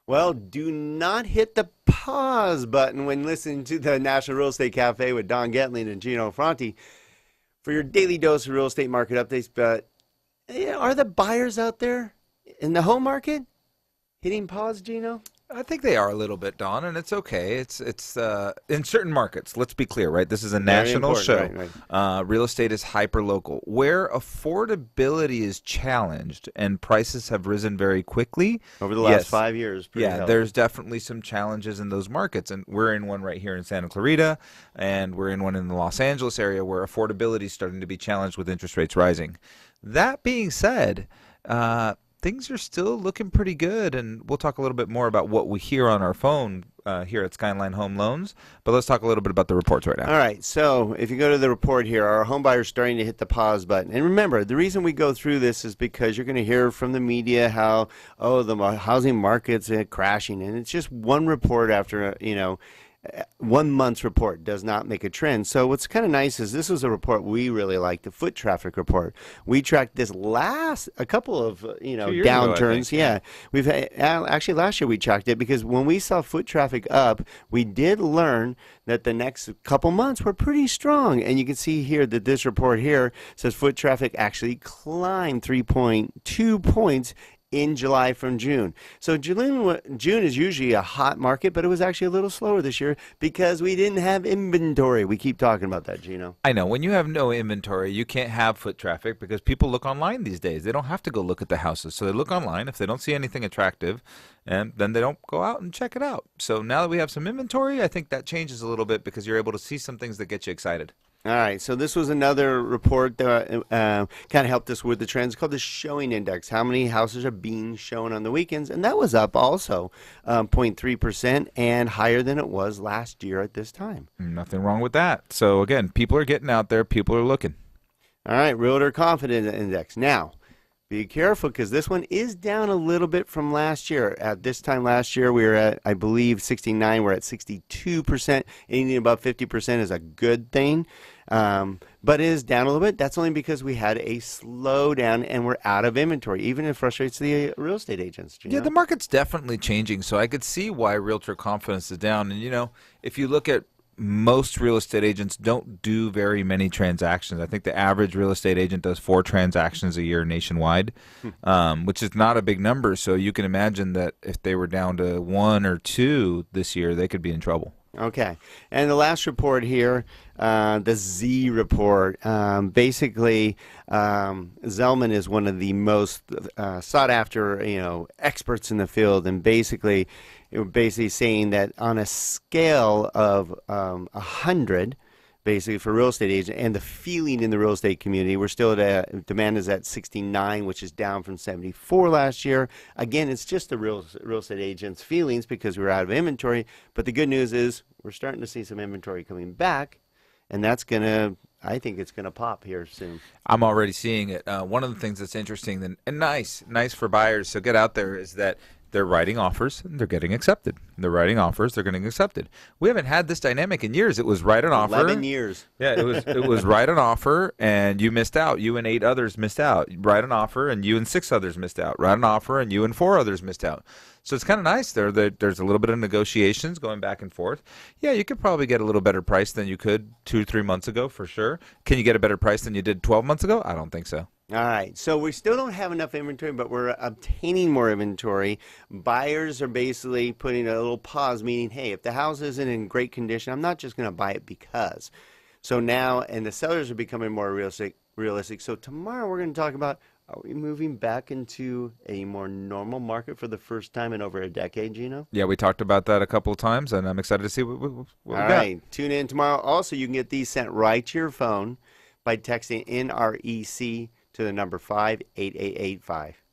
Well, do not hit the pause button when listening to the National Real Estate Cafe with Don Getling and Gino Franti for your daily dose of real estate market updates. But are the buyers out there in the home market hitting pause, Gino? I think they are a little bit, Don, and it's okay. It's in certain markets. Let's be clear, right? This is a Very national show. important, right. Real estate is hyper local. Where affordability is challenged and prices have risen very quickly Over the last 5 years. Pretty yeah, healthy. there's definitely some challenges in those markets, and we're in one right here in Santa Clarita, and we're in one in the Los Angeles area where affordability is starting to be challenged with interest rates rising. That being said, things are still looking pretty good, and we'll talk a little bit more about what we hear on our phone here at Skyline Home Loans, but let's talk a little bit about the reports right now. All right, so if you go to the report here, our home buyers starting to hit the pause button. And remember, the reason we go through this is because you're going to hear from the media how, the housing market's crashing. And it's just one report after, 1 month's report does not make a trend. So what's kind of nice is this was a report we really like, the foot traffic report. We tracked this a couple of downturns. Yeah, we've actually last year we tracked it because when we saw foot traffic up, we did learn that the next couple months were pretty strong. And you can see here that this report here says foot traffic actually climbed 3.2 points in July from June. So June is usually a hot market, but it was actually a little slower this year because we didn't have inventory. We keep talking about that, Gino. I know. When you have no inventory, you can't have foot traffic because people look online these days. They don't have to go look at the houses. So they look online. If they don't see anything attractive, and then they don't go out and check it out. So now that we have some inventory, I think that changes a little bit because you're able to see some things that get you excited. All right, so this was another report that kind of helped us with the trends called the showing index. How many houses are being shown on the weekends? And that was up also 0.3% and higher than it was last year at this time. Nothing wrong with that. So again, people are getting out there. People are looking. All right, Realtor Confidence Index. Now, be careful because this one is down a little bit from last year. At this time last year, we were at, I believe, 69. We're at 62%. Anything above 50% is a good thing. But it is down a little bit. That's only because we had a slowdown and we're out of inventory. Even it frustrates the real estate agents. Yeah, the market's definitely changing. So I could see why realtor confidence is down. And, if you look at most real estate agents don't do very many transactions. I think the average real estate agent does 4 transactions a year nationwide, which is not a big number. So you can imagine that if they were down to 1 or 2 this year, they could be in trouble. Okay. And the last report here, the Z report, basically Zelman is one of the most sought after, experts in the field, and basically saying that on a scale of 100, basically for real estate agents and the feeling in the real estate community, we're still at demand is at 69, which is down from 74 last year. Again, it's just the real estate agents' feelings because we're out of inventory. But the good news is we're starting to see some inventory coming back, and that's I think it's gonna pop here soon. I'm already seeing it. One of the things that's interesting and nice for buyers, so get out there, is that they're writing offers and they're getting accepted. They're writing offers, they're getting accepted. We haven't had this dynamic in years. It was write an offer. 11 years. Yeah, it was write an offer and you missed out. You and 8 others missed out. Write an offer and you and 6 others missed out. Write an offer and you and 4 others missed out. So it's kind of nice there. There's a little bit of negotiations going back and forth. Yeah, you could probably get a little better price than you could 2 or 3 months ago for sure. Can you get a better price than you did 12 months ago? I don't think so. All right, so we still don't have enough inventory, but we're obtaining more inventory. Buyers are basically putting a little pause, meaning, hey, if the house isn't in great condition, I'm not just going to buy it because. So now, and the sellers are becoming more realistic. So tomorrow we're going to talk about, are we moving back into a more normal market for the first time in over a decade, Gino? Yeah, we talked about that a couple of times, and I'm excited to see what we got. All right, tune in tomorrow. Also, you can get these sent right to your phone by texting NREC to the number 58885.